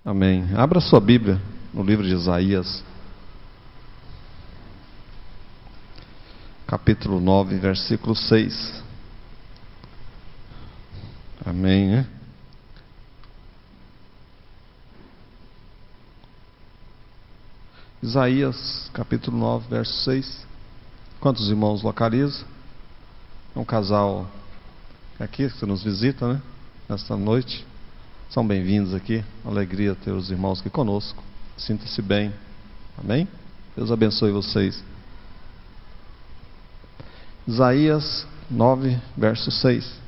Amém. Abra sua Bíblia no livro de Isaías, capítulo 9, versículo 6. Amém, né? Isaías, capítulo 9, verso 6. Quantos irmãos localizam? É um casal aqui que nos visita, né? Nesta noite. São bem-vindos aqui. Alegria ter os irmãos aqui conosco. Sinta-se bem. Amém? Deus abençoe vocês. Isaías 9, verso 6.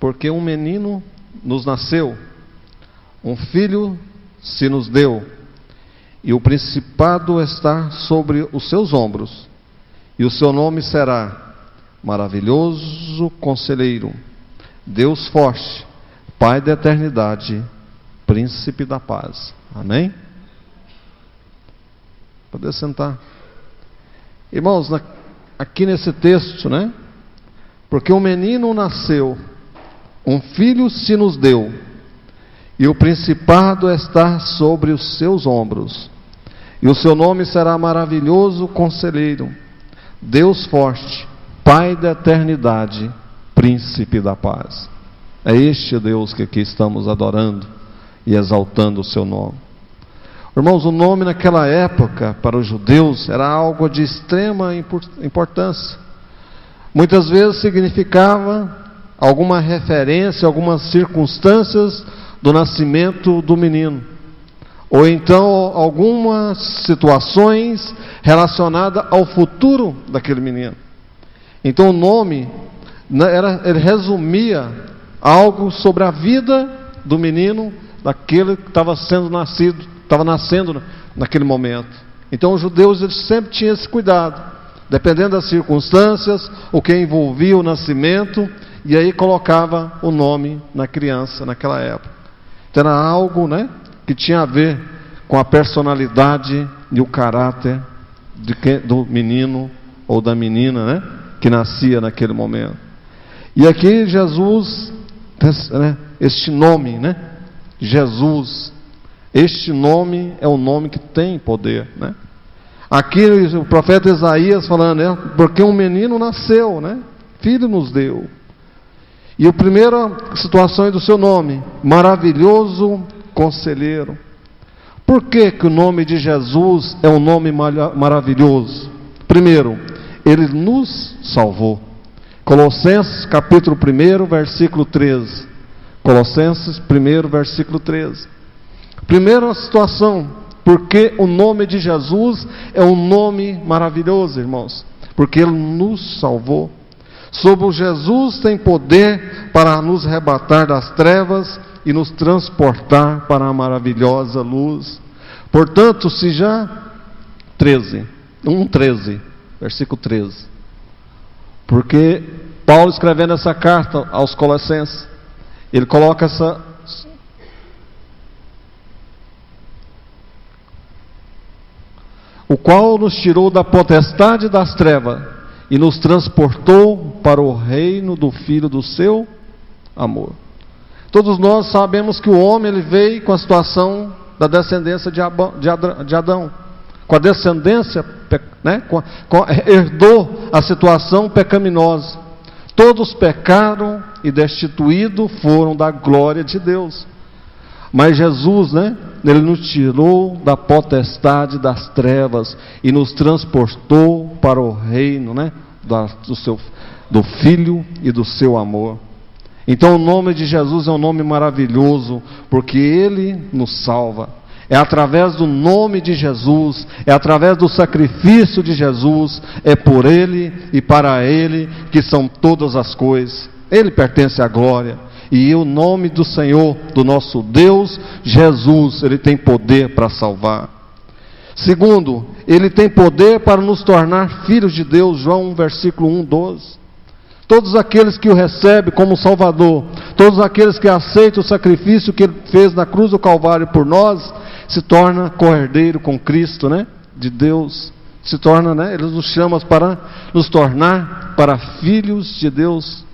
Porque um menino nos nasceu, um filho se nos deu, e o principado está sobre os seus ombros, e o seu nome será Maravilhoso Conselheiro, Deus Forte, Pai da Eternidade, Príncipe da Paz. Amém? Pode sentar. Irmãos, aqui nesse texto, né? Porque um menino nasceu, um filho se nos deu, e o principado está sobre os seus ombros, e o seu nome será Maravilhoso Conselheiro, Deus Forte, Pai da Eternidade, Príncipe da Paz. É este Deus que aqui estamos adorando e exaltando o seu nome. Irmãos, o nome naquela época para os judeus era algo de extrema importância. Muitas vezes significava alguma referência, algumas circunstâncias do nascimento do menino, ou então algumas situações relacionadas ao futuro daquele menino. Então o nome ele resumia algo sobre a vida do menino, daquele que estava nascendo naquele momento. Então os judeus eles sempre tinham esse cuidado, dependendo das circunstâncias, o que envolvia o nascimento, e aí colocava o nome na criança naquela época. Então era algo, né, que tinha a ver com a personalidade e o caráter do menino ou da menina, né, que nascia naquele momento. E aqui Jesus, né, este nome, né, Jesus, este nome é um nome que tem poder, né? Aqui o profeta Isaías falando, né, porque um menino nasceu, né, filho nos deu. E a primeira situação é do seu nome, Maravilhoso Conselheiro. Por que o nome de Jesus é um nome maravilhoso? Primeiro, Ele nos salvou. Colossenses capítulo 1, versículo 13. Colossenses 1, versículo 13. Primeira situação, porque o nome de Jesus é um nome maravilhoso, irmãos. Porque Ele nos salvou. Sobre Jesus tem poder para nos arrebatar das trevas e nos transportar para a maravilhosa luz. Portanto, se já 13, versículo 13. Porque Paulo escrevendo essa carta aos Colossenses, ele coloca o qual nos tirou da potestade das trevas e nos transportou para o reino do Filho do seu amor. Todos nós sabemos que o homem ele veio com a situação da descendência de Adão. Com a descendência, né, herdou a situação pecaminosa. Todos pecaram e destituídos foram da glória de Deus. Mas Jesus, né, Ele nos tirou da potestade das trevas e nos transportou para o reino, né, do Filho e do seu amor. Então o nome de Jesus é um nome maravilhoso, porque Ele nos salva. É através do nome de Jesus, é através do sacrifício de Jesus, é por Ele e para Ele que são todas as coisas. Ele pertence à glória. E o nome do Senhor, do nosso Deus, Jesus, Ele tem poder para salvar. Segundo, Ele tem poder para nos tornar filhos de Deus, João 1, versículo 1, 12. Todos aqueles que o recebem como Salvador, todos aqueles que aceitam o sacrifício que Ele fez na cruz do Calvário por nós, se torna co-herdeiro com Cristo, né? De Deus, se torna, né? Ele nos chama para nos tornar para filhos de Deus.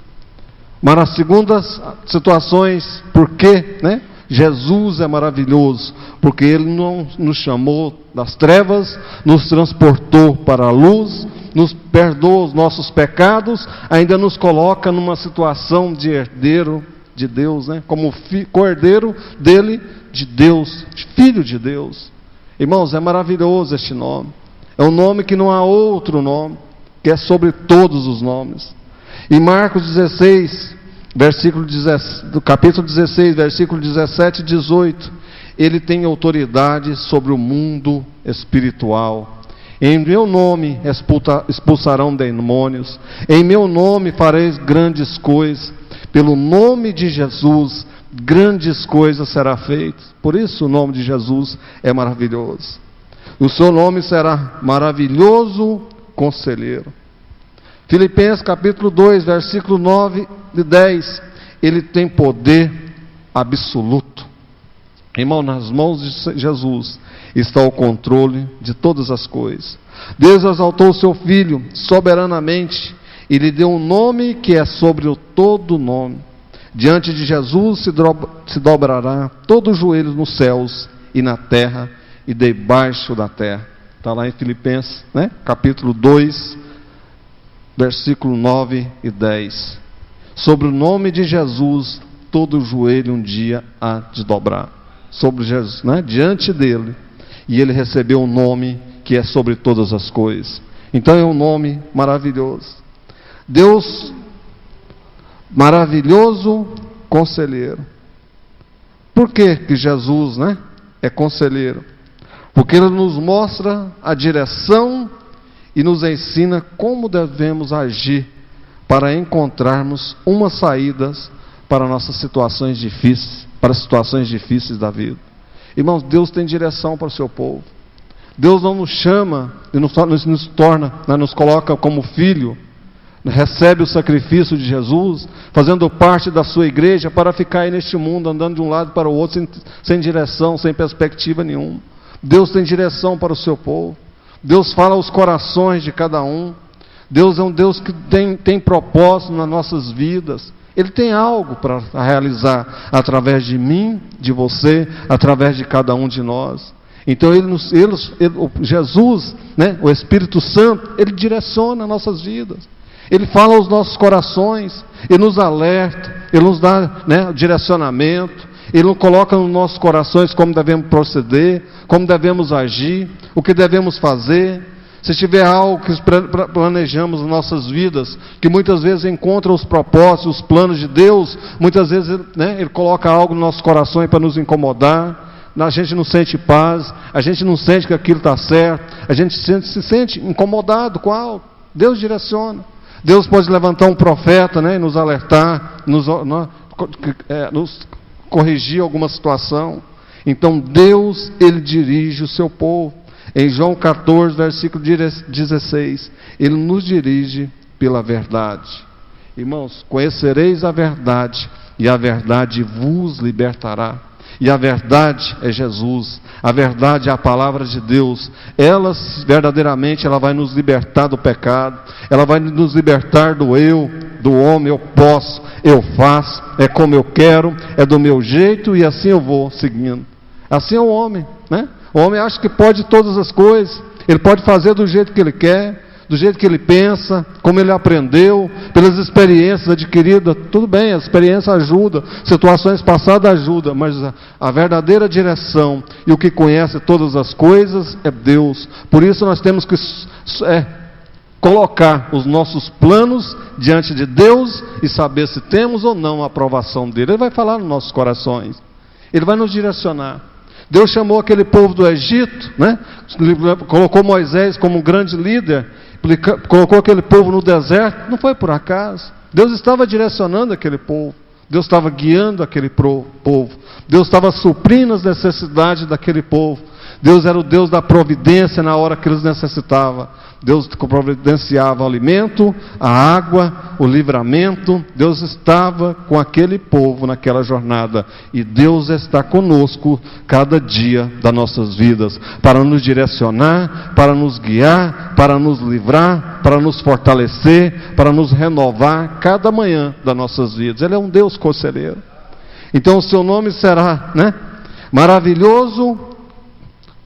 Mas nas segundas situações, por quê, né? Jesus é maravilhoso, porque Ele não nos chamou das trevas, nos transportou para a luz, nos perdoa os nossos pecados, ainda nos coloca numa situação de herdeiro de Deus, né? Como cordeiro dele, de Deus, filho de Deus. Irmãos, é maravilhoso este nome. É um nome que não há outro nome, que é sobre todos os nomes. Em Marcos 16, do capítulo 16, versículo 17 e 18, Ele tem autoridade sobre o mundo espiritual. Em meu nome expulsarão demônios, em meu nome fareis grandes coisas, pelo nome de Jesus, grandes coisas serão feitas. Por isso o nome de Jesus é maravilhoso. O seu nome será maravilhoso conselheiro. Filipenses capítulo 2, versículo 9 e 10. Ele tem poder absoluto. Irmão, nas mãos de Jesus está o controle de todas as coisas. Deus exaltou o seu Filho soberanamente e lhe deu um nome que é sobre o todo nome. Diante de Jesus se dobrará todo o joelho nos céus e na terra e debaixo da terra. Está lá em Filipenses, né? Capítulo 2, versículo 9 e 10. Sobre o nome de Jesus, todo o joelho um dia há de dobrar. Sobre Jesus, né? Diante dele. E ele recebeu um nome que é sobre todas as coisas. Então é um nome maravilhoso. Deus maravilhoso conselheiro. Por que Jesus, né, é conselheiro? Porque ele nos mostra a direção e nos ensina como devemos agir para encontrarmos uma saída para nossas situações difíceis, para as situações difíceis da vida. Irmãos, Deus tem direção para o seu povo. Deus não nos chama e nos coloca como filho, recebe o sacrifício de Jesus, fazendo parte da sua igreja para ficar aí neste mundo, andando de um lado para o outro, sem direção, sem perspectiva nenhuma. Deus tem direção para o seu povo. Deus fala aos corações de cada um. Deus é um Deus que tem propósito nas nossas vidas. Ele tem algo para realizar através de mim, de você, através de cada um de nós. Então Jesus, né, o Espírito Santo, Ele direciona nossas vidas. Ele fala aos nossos corações, Ele nos alerta, Ele nos dá, né, direcionamento, Ele nos coloca nos nossos corações como devemos proceder, como devemos agir, o que devemos fazer. Se tiver algo que planejamos nas nossas vidas, que muitas vezes encontra os propósitos, os planos de Deus, muitas vezes, né, Ele coloca algo nos nossos corações para nos incomodar, a gente não sente paz, a gente não sente que aquilo está certo, a gente se sente incomodado com algo. Deus direciona. Deus pode levantar um profeta, né, e nos alertar, nos corrigir alguma situação. Então Deus, Ele dirige o seu povo. Em João 14, versículo 16, Ele nos dirige pela verdade. Irmãos, conhecereis a verdade, e a verdade vos libertará. E a verdade é Jesus, a verdade é a palavra de Deus. Ela, verdadeiramente, ela vai nos libertar do pecado, ela vai nos libertar do eu, do homem. Eu posso, eu faço, é como eu quero, é do meu jeito e assim eu vou seguindo. Assim é o homem, né? O homem acha que pode todas as coisas, ele pode fazer do jeito que ele quer, do jeito que ele pensa, como ele aprendeu, pelas experiências adquiridas. Tudo bem, a experiência ajuda, situações passadas ajudam, mas a verdadeira direção e o que conhece todas as coisas é Deus. Por isso nós temos que colocar os nossos planos diante de Deus e saber se temos ou não a aprovação dele. Ele vai falar nos nossos corações, Ele vai nos direcionar. Deus chamou aquele povo do Egito, né? Colocou Moisés como um grande líder, colocou aquele povo no deserto, não foi por acaso. Deus estava direcionando aquele povo, Deus estava guiando aquele povo, Deus estava suprindo as necessidades daquele povo. Deus era o Deus da providência na hora que eles necessitavam. Deus providenciava o alimento, a água, o livramento, Deus estava com aquele povo naquela jornada, e Deus está conosco cada dia das nossas vidas, para nos direcionar, para nos guiar, para nos livrar, para nos fortalecer, para nos renovar cada manhã das nossas vidas. Ele é um Deus conselheiro. Então o seu nome será, né, maravilhoso,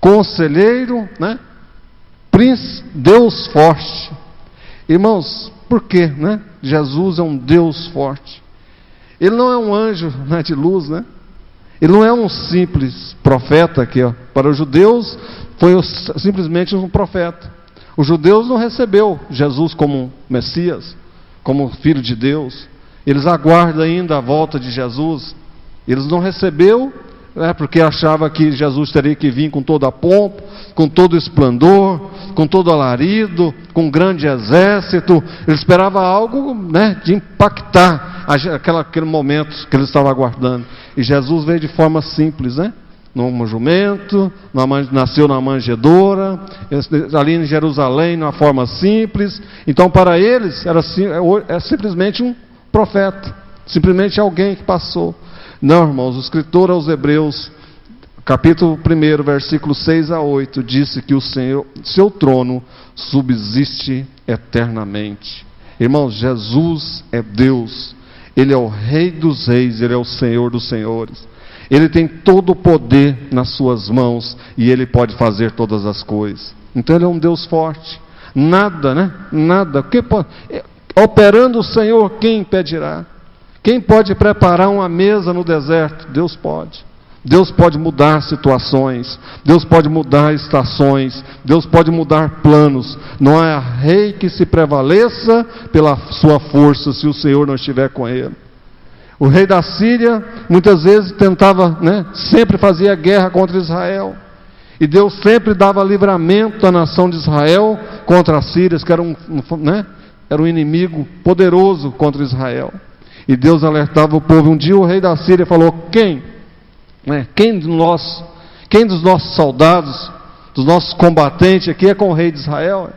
conselheiro, né, príncipe, Deus forte. Irmãos, por quê, né? Jesus é um Deus forte. Ele não é um anjo, né, de luz, né? Ele não é um simples profeta aqui, ó. Para os judeus foi simplesmente um profeta. Os judeus não recebeu Jesus como Messias, como Filho de Deus. Eles aguardam ainda a volta de Jesus. Eles não recebeu, porque achava que Jesus teria que vir com toda a pompa, com todo o esplendor, com todo o alarido, com um grande exército. Ele esperava algo, né, de impactar aquele momento que ele estava aguardando. E Jesus veio de forma simples, né? Num jumento, nasceu na manjedoura, ali em Jerusalém, numa forma simples. Então, para eles, era simplesmente um profeta, simplesmente alguém que passou. Não, irmãos, o escritor aos Hebreus, capítulo 1, versículos 6 a 8, disse que o Senhor, seu trono subsiste eternamente. Irmãos, Jesus é Deus, Ele é o Rei dos Reis, Ele é o Senhor dos Senhores. Ele tem todo o poder nas suas mãos e Ele pode fazer todas as coisas. Então Ele é um Deus forte. Nada, né? Nada. Operando o Senhor, quem impedirá? Quem pode preparar uma mesa no deserto? Deus pode. Deus pode mudar situações, Deus pode mudar estações, Deus pode mudar planos. Não há rei que se prevaleça pela sua força se o Senhor não estiver com ele. O rei da Síria muitas vezes tentava, né, sempre fazia guerra contra Israel. E Deus sempre dava livramento à nação de Israel contra a Síria, que era um inimigo poderoso contra Israel. E Deus alertava o povo. Um dia o rei da Síria falou: quem dos nossos soldados, dos nossos combatentes aqui é com o rei de Israel?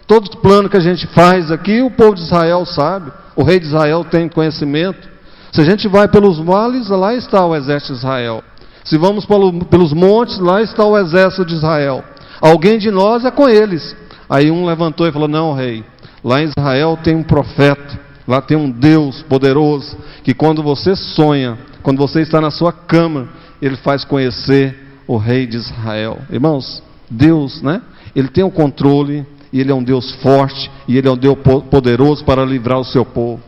Todo plano que a gente faz aqui, o povo de Israel sabe. O rei de Israel tem conhecimento. Se a gente vai pelos vales, lá está o exército de Israel. Se vamos pelos montes, lá está o exército de Israel. Alguém de nós é com eles. Aí um levantou e falou: não, rei, lá em Israel tem um profeta. Lá tem um Deus poderoso, que quando você sonha, quando você está na sua cama, Ele faz conhecer o Rei de Israel. Irmãos, Deus, né? Ele tem o controle, e Ele é um Deus forte, e Ele é um Deus poderoso para livrar o seu povo.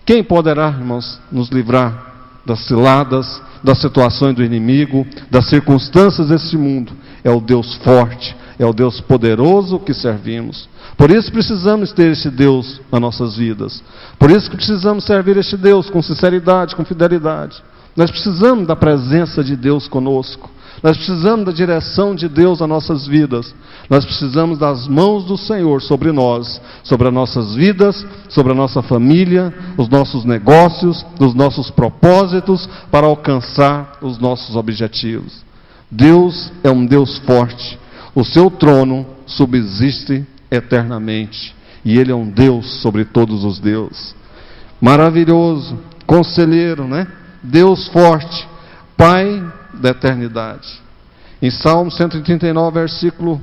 Quem poderá, irmãos, nos livrar das ciladas, das situações do inimigo, das circunstâncias deste mundo? É o Deus forte, é o Deus poderoso que servimos. Por isso precisamos ter este Deus nas nossas vidas. Por isso que precisamos servir este Deus com sinceridade, com fidelidade. Nós precisamos da presença de Deus conosco. Nós precisamos da direção de Deus nas nossas vidas. Nós precisamos das mãos do Senhor sobre nós, sobre as nossas vidas, sobre a nossa família, os nossos negócios, os nossos propósitos, para alcançar os nossos objetivos. Deus é um Deus forte. O seu trono subsiste eternamente. E Ele é um Deus sobre todos os deuses. Maravilhoso, conselheiro, né? Deus forte, Pai da eternidade. Em Salmo 139, versículo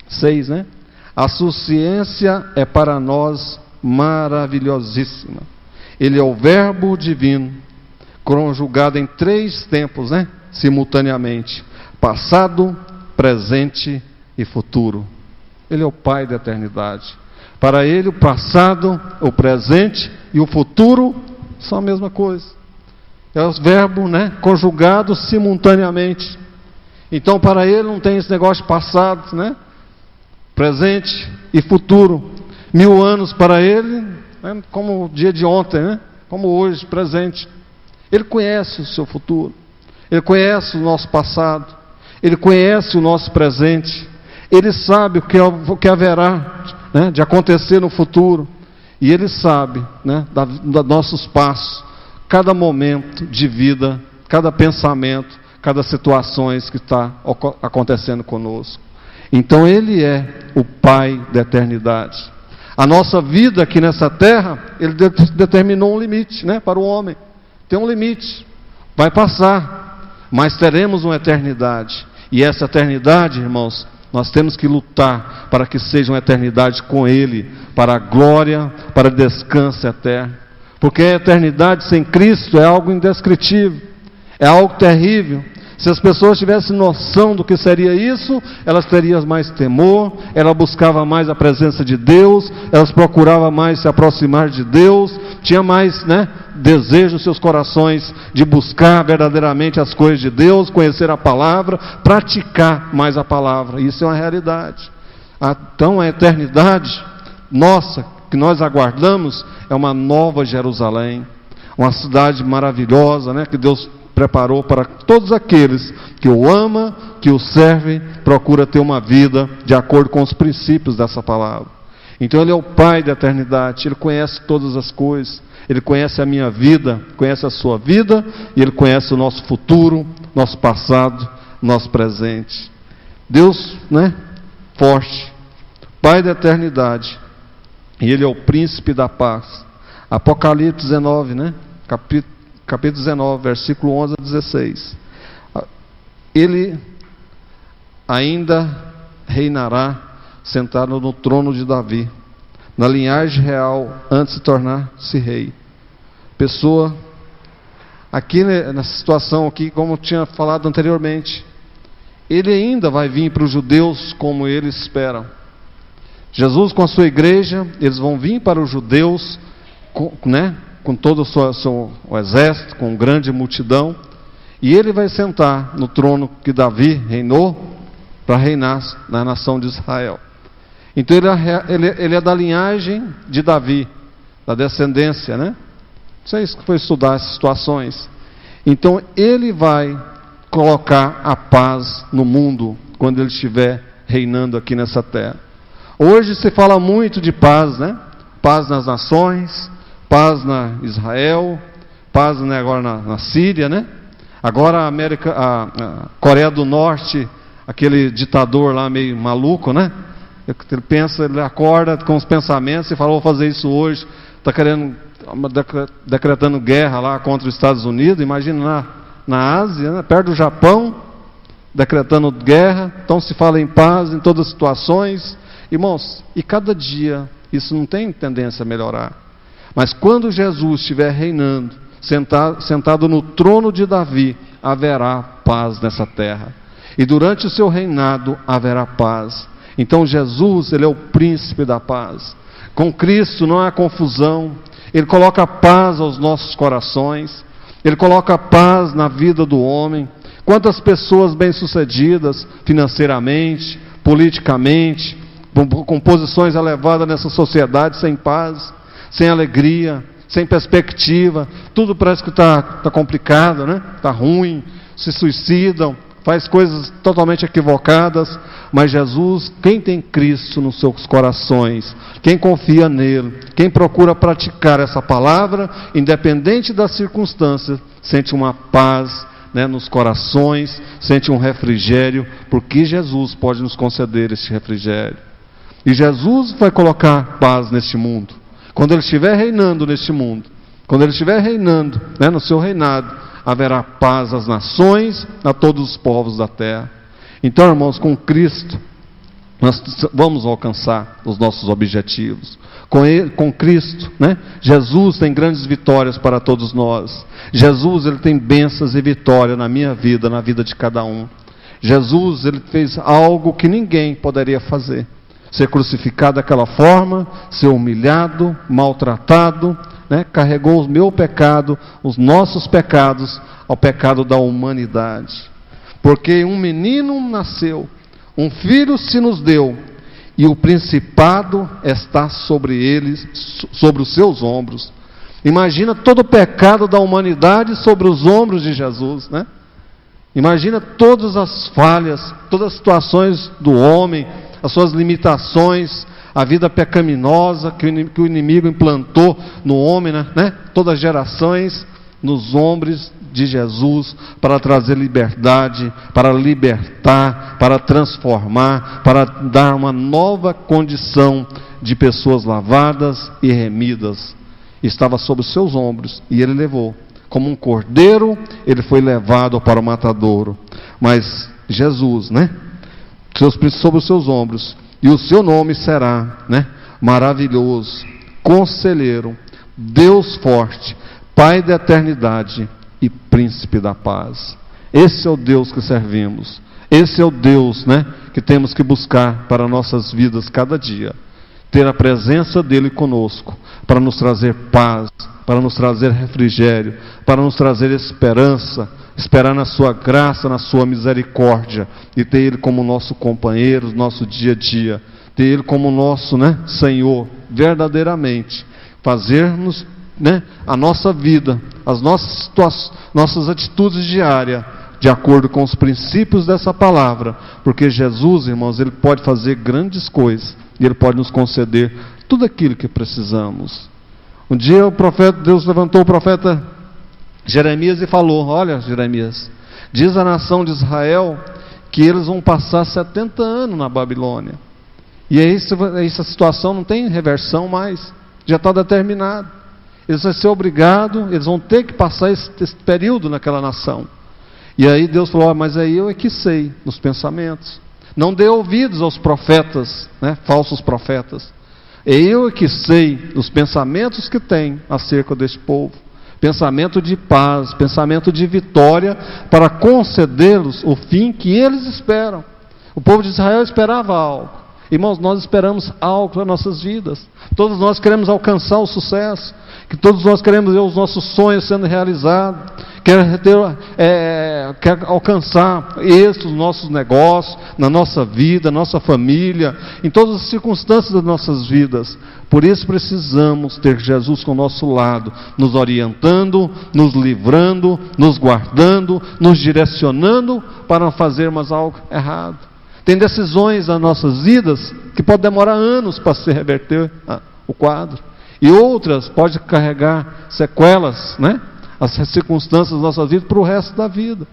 6, né? A sua ciência é para nós maravilhosíssima. Ele é o verbo divino, conjugado em 3 tempos, né? Simultaneamente: passado, presente e futuro. Ele é o Pai da eternidade. Para Ele o passado, o presente e o futuro são a mesma coisa. É o verbo, né, conjugado simultaneamente. Então para Ele não tem esse negócio de passado, né, presente e futuro. 1000 anos para Ele, né, como o dia de ontem, né, como hoje, presente. Ele conhece o seu futuro. Ele conhece o nosso passado. Ele conhece o nosso presente. Ele sabe o que haverá, né, de acontecer no futuro. E Ele sabe, né, dos nossos passos, cada momento de vida, cada pensamento, cada situação que está acontecendo conosco. Então Ele é o Pai da eternidade. A nossa vida aqui nessa terra, Ele determinou um limite, né, para o homem. Tem um limite, vai passar, mas teremos uma eternidade. E essa eternidade, irmãos, nós temos que lutar para que seja uma eternidade com Ele, para a glória, para descanso eterno. Porque a eternidade sem Cristo é algo indescritível, é algo terrível. Se as pessoas tivessem noção do que seria isso, elas teriam mais temor, elas buscavam mais a presença de Deus, elas procuravam mais se aproximar de Deus, tinha mais, desejo nos seus corações de buscar verdadeiramente as coisas de Deus, conhecer a palavra, praticar mais a palavra. Isso é uma realidade. Então a eternidade nossa, que nós aguardamos, é uma nova Jerusalém, uma cidade maravilhosa, que Deus preparou para todos aqueles que o amam, que o servem, procura ter uma vida de acordo com os princípios dessa palavra. Então Ele é o Pai da eternidade, Ele conhece todas as coisas, Ele conhece a minha vida, conhece a sua vida, e Ele conhece o nosso futuro, nosso passado, nosso presente. Deus, forte, Pai da eternidade, e Ele é o príncipe da paz. Apocalipse 19, capítulo 19, versículo 11 a 16. Ele ainda reinará sentado no trono de Davi, na linhagem real, antes de tornar-se rei. Pessoa, aqui nessa situação aqui, como eu tinha falado anteriormente, Ele ainda vai vir para os judeus como eles esperam. Jesus com a sua igreja, eles vão vir para os judeus, com todo o exército, com grande multidão, e Ele vai sentar no trono que Davi reinou, para reinar na nação de Israel. Então ele é da linhagem de Davi, da descendência, Vocês que foi estudar essas situações. Então Ele vai colocar a paz no mundo, quando Ele estiver reinando aqui nessa terra. Hoje se fala muito de paz, Paz nas nações, paz na Israel, paz agora na Síria, Agora a Coreia do Norte, aquele ditador lá meio maluco, Ele pensa, ele acorda com os pensamentos e fala, vou fazer isso hoje, está decretando guerra lá contra os Estados Unidos. Imagina na Ásia, perto do Japão, decretando guerra. Então se fala em paz em todas as situações. Irmãos, e cada dia isso não tem tendência a melhorar. Mas quando Jesus estiver reinando, sentado no trono de Davi, haverá paz nessa terra. E durante o seu reinado haverá paz. Então Jesus, Ele é o príncipe da paz. Com Cristo não há confusão. Ele coloca paz aos nossos corações. Ele coloca paz na vida do homem. Quantas pessoas bem-sucedidas financeiramente, politicamente, com posições elevadas nessa sociedade, sem paz, sem alegria, sem perspectiva, tudo parece que está complicado, está ruim, se suicidam, faz coisas totalmente equivocadas. Mas Jesus, quem tem Cristo nos seus corações, quem confia nele, quem procura praticar essa palavra, independente das circunstâncias, sente uma paz nos corações, sente um refrigério, porque Jesus pode nos conceder esse refrigério. E Jesus vai colocar paz neste mundo. Quando Ele estiver reinando neste mundo, quando Ele estiver reinando, no seu reinado, haverá paz às nações, a todos os povos da terra. Então, irmãos, com Cristo, nós vamos alcançar os nossos objetivos. Com Cristo, Jesus tem grandes vitórias para todos nós. Jesus, Ele tem bênçãos e vitória na minha vida, na vida de cada um. Jesus, Ele fez algo que ninguém poderia fazer. Ser crucificado daquela forma, ser humilhado, maltratado, carregou o meu pecado, os nossos pecados, ao pecado da humanidade. Porque um menino nasceu, um filho se nos deu, e o principado está sobre eles, sobre os seus ombros. Imagina todo o pecado da humanidade sobre os ombros de Jesus, Imagina todas as falhas, todas as situações do homem, as suas limitações, a vida pecaminosa que o inimigo implantou no homem, todas as gerações, nos ombros de Jesus para trazer liberdade, para libertar, para transformar, para dar uma nova condição de pessoas lavadas e remidas. Estava sobre os seus ombros e ele levou. Como um cordeiro, ele foi levado para o matadouro. Mas Jesus, né? Sobre os seus ombros. E o seu nome será, né? Maravilhoso, Conselheiro, Deus forte, Pai da eternidade e Príncipe da paz. Esse é o Deus que servimos. Esse é o Deus, né, que temos que buscar para nossas vidas cada dia. Ter a presença dele conosco, para nos trazer paz, para nos trazer refrigério, para nos trazer esperança, esperar na sua graça, na sua misericórdia, e ter ele como nosso companheiro, nosso dia a dia, ter ele como nosso, né, Senhor, verdadeiramente, fazermos, né, a nossa vida, as nossas atitudes diárias, de acordo com os princípios dessa palavra, porque Jesus, irmãos, ele pode fazer grandes coisas, e ele pode nos conceder tudo aquilo que precisamos. Um dia Deus levantou o profeta Jeremias e falou: olha, Jeremias, diz a nação de Israel que eles vão passar 70 anos na Babilônia. E essa situação não tem reversão mais, já está determinado. Eles vão ser obrigados, eles vão ter que passar esse período naquela nação. E aí Deus falou: mas aí eu é que sei nos pensamentos. Não dê ouvidos aos profetas, né, falsos profetas. Eu é que sei os pensamentos que tem acerca deste povo. Pensamento de paz, pensamento de vitória, para conceder-los o fim que eles esperam. O povo de Israel esperava algo. Irmãos, nós esperamos algo para nossas vidas. Todos nós queremos alcançar o sucesso, que todos nós queremos ver os nossos sonhos sendo realizados, quer alcançar êxito nos nossos negócios, na nossa vida, na nossa família, em todas as circunstâncias das nossas vidas. Por isso precisamos ter Jesus com o nosso lado, nos orientando, nos livrando, nos guardando, nos direcionando para não fazermos algo errado. Tem decisões nas nossas vidas que podem demorar anos para se reverter o quadro. E outras podem carregar sequelas, né? As circunstâncias das nossas vidas para o resto da vida.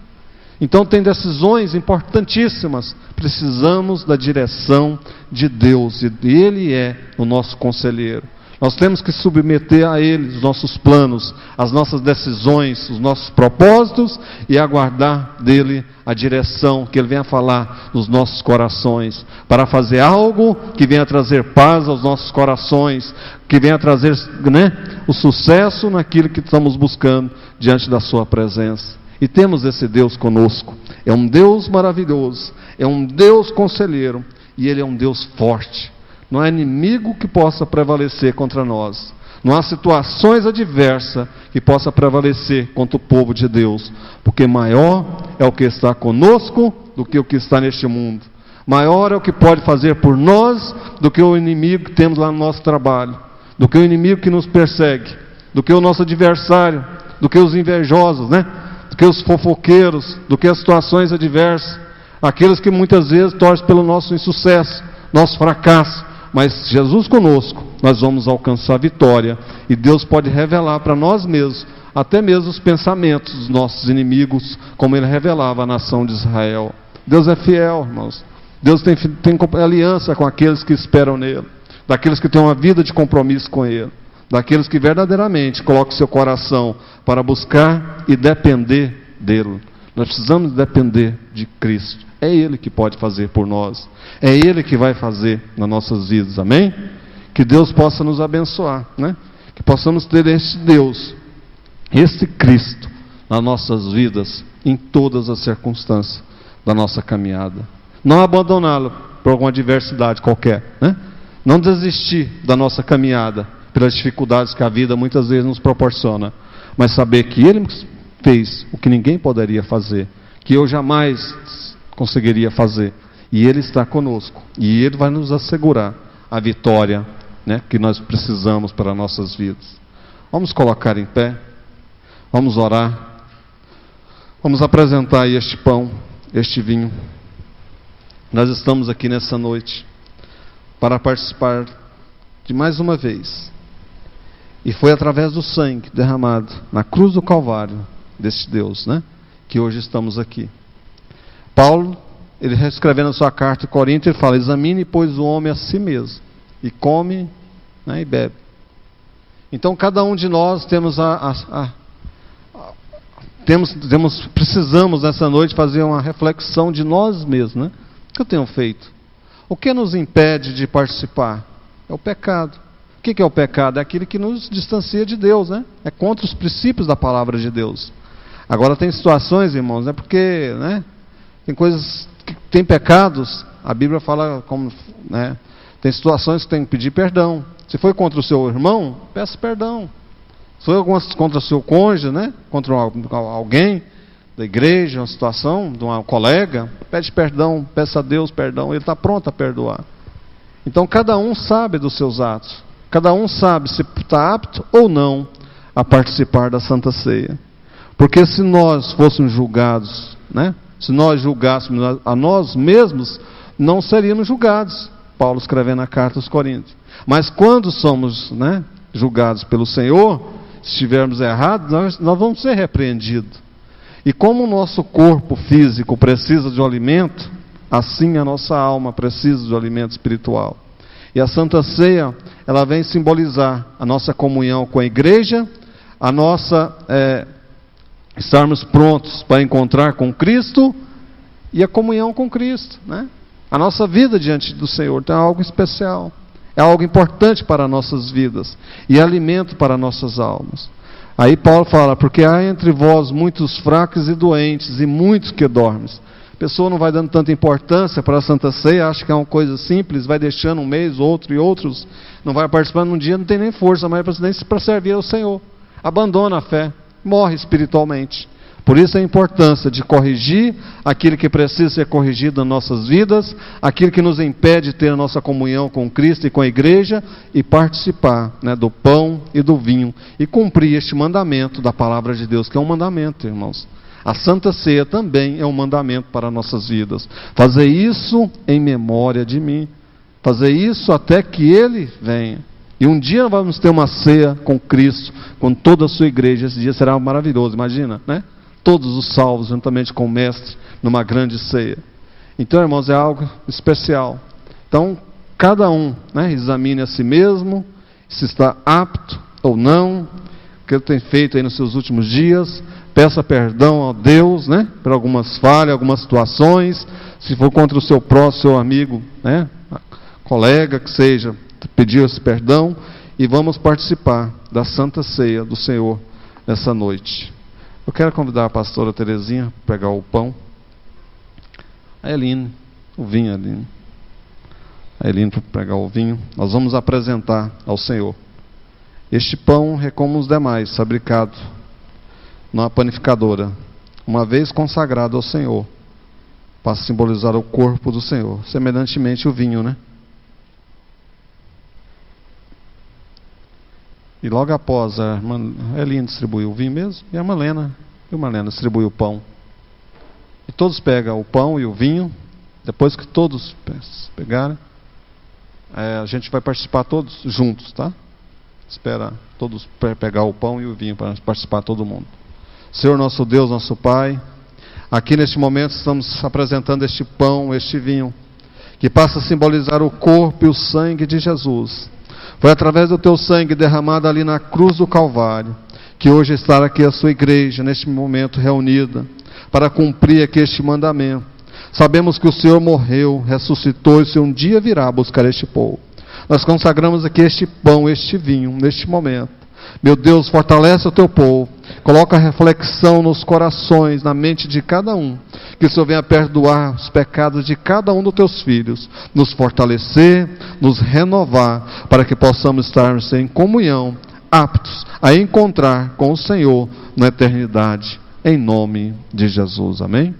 Então tem decisões importantíssimas. Precisamos da direção de Deus. E Ele é o nosso conselheiro. Nós temos que submeter a Ele os nossos planos, as nossas decisões, os nossos propósitos e aguardar dEle a direção que Ele venha falar nos nossos corações, para fazer algo que venha trazer paz aos nossos corações, que venha trazer, né, o sucesso naquilo que estamos buscando diante da Sua presença. E temos esse Deus conosco. É um Deus maravilhoso, é um Deus conselheiro e Ele é um Deus forte. Não há inimigo que possa prevalecer contra nós. Não há situações adversas que possa prevalecer contra o povo de Deus. Porque maior é o que está conosco do que o que está neste mundo. Maior é o que pode fazer por nós do que o inimigo que temos lá no nosso trabalho. Do que o inimigo que nos persegue. Do que o nosso adversário. Do que os invejosos, né? Do que os fofoqueiros. Do que as situações adversas. Aqueles que muitas vezes torcem pelo nosso insucesso, nosso fracasso. Mas Jesus conosco, nós vamos alcançar a vitória. E Deus pode revelar para nós mesmos, até mesmo os pensamentos dos nossos inimigos, como Ele revelava à nação de Israel. Deus é fiel, irmãos. Deus tem aliança com aqueles que esperam nele, daqueles que têm uma vida de compromisso com Ele, daqueles que verdadeiramente colocam seu coração para buscar e depender dEle. Nós precisamos depender de Cristo. É Ele que pode fazer por nós. É Ele que vai fazer nas nossas vidas. Amém? Que Deus possa nos abençoar, né? Que possamos ter este Deus, este Cristo, nas nossas vidas, em todas as circunstâncias da nossa caminhada. Não abandoná-lo por alguma adversidade qualquer, né? Não desistir da nossa caminhada pelas dificuldades que a vida muitas vezes nos proporciona, mas saber que Ele fez o que ninguém poderia fazer, que eu jamais conseguiria fazer, e Ele está conosco, e Ele vai nos assegurar a vitória, né, que nós precisamos para nossas vidas. Vamos colocar em pé, vamos orar, vamos apresentar aí este pão, este vinho. Nós estamos aqui nessa noite para participar de mais uma vez, e foi através do sangue derramado na cruz do Calvário deste Deus, né? Que hoje estamos aqui. Paulo, ele escrevendo a sua carta em Corinto, ele fala: examine, pois, o homem a si mesmo, e come, né, e bebe. Então cada um de nós precisamos nessa noite fazer uma reflexão de nós mesmos, né? O que eu tenho feito? O que nos impede de participar? É o pecado. O que é o pecado? É aquilo que nos distancia de Deus, né? É contra os princípios da palavra de Deus. Agora tem situações, irmãos, né? Porque, né? Tem coisas, tem pecados, a Bíblia fala como, né? Tem situações que tem que pedir perdão. Se foi contra o seu irmão, peça perdão. Se foi contra o seu cônjuge, né? Contra alguém da igreja, uma situação, de uma colega, pede perdão, peça a Deus perdão, Ele está pronto a perdoar. Então cada um sabe dos seus atos, cada um sabe se está apto ou não a participar da Santa Ceia. Porque se nós fôssemos julgados, né? Se nós julgássemos a nós mesmos, não seríamos julgados. Paulo escrevendo a carta aos Coríntios. Mas quando somos, né, julgados pelo Senhor, se estivermos errados, nós vamos ser repreendidos. E como o nosso corpo físico precisa de um alimento, assim a nossa alma precisa de um alimento espiritual. E a Santa Ceia, ela vem simbolizar a nossa comunhão com a igreja, a nossa estarmos prontos para encontrar com Cristo e a comunhão com Cristo, né? A nossa vida diante do Senhor tem algo especial, é algo importante para nossas vidas e alimento para nossas almas. Aí Paulo fala: porque há entre vós muitos fracos e doentes, e muitos que dormem. A pessoa não vai dando tanta importância para a Santa Ceia, acha que é uma coisa simples, vai deixando um mês, outro e outros, não vai participando num dia, não tem nem força mais para servir ao Senhor. Abandona a fé, morre espiritualmente. Por isso a importância de corrigir aquilo que precisa ser corrigido nas nossas vidas, aquilo que nos impede de ter a nossa comunhão com Cristo e com a igreja, e participar, né, do pão e do vinho, e cumprir este mandamento da palavra de Deus, que é um mandamento, irmãos. A Santa Ceia também é um mandamento para nossas vidas. Fazer isso em memória de mim. Fazer isso até que Ele venha. E um dia nós vamos ter uma ceia com Cristo, com toda a sua igreja. Esse dia será maravilhoso, imagina, né? Todos os salvos, juntamente com o Mestre, numa grande ceia. Então, irmãos, é algo especial. Então, cada um, né, examine a si mesmo, se está apto ou não, o que ele tem feito aí nos seus últimos dias. Peça perdão a Deus, né, por algumas falhas, algumas situações. Se for contra o seu próximo, seu amigo, né, colega, que seja, pedir esse perdão. E vamos participar da Santa Ceia do Senhor nessa noite. Eu quero convidar a pastora Terezinha para pegar o pão. A Eline, o vinho, Eline. A Eline para pegar o vinho. Nós vamos apresentar ao Senhor. Este pão é como os demais, fabricado numa panificadora, uma vez consagrado ao Senhor, para simbolizar o corpo do Senhor. Semelhantemente o vinho, né? E logo após a irmã Eline distribuiu o vinho mesmo, e a Malena distribuiu o pão. E todos pegam o pão e o vinho. Depois que todos pegarem, a gente vai participar todos juntos, tá? Espera todos pegar o pão e o vinho para participar todo mundo. Senhor nosso Deus, nosso Pai, aqui neste momento estamos apresentando este pão, este vinho, que passa a simbolizar o corpo e o sangue de Jesus. Foi através do teu sangue derramado ali na cruz do Calvário, que hoje está aqui a sua igreja, neste momento reunida, para cumprir aqui este mandamento. Sabemos que o Senhor morreu, ressuscitou, e o Senhor um dia virá buscar este povo. Nós consagramos aqui este pão, este vinho, neste momento. Meu Deus, fortalece o teu povo, coloca a reflexão nos corações, na mente de cada um, que o Senhor venha perdoar os pecados de cada um dos teus filhos, nos fortalecer, nos renovar, para que possamos estar em comunhão, aptos a encontrar com o Senhor na eternidade, em nome de Jesus, amém?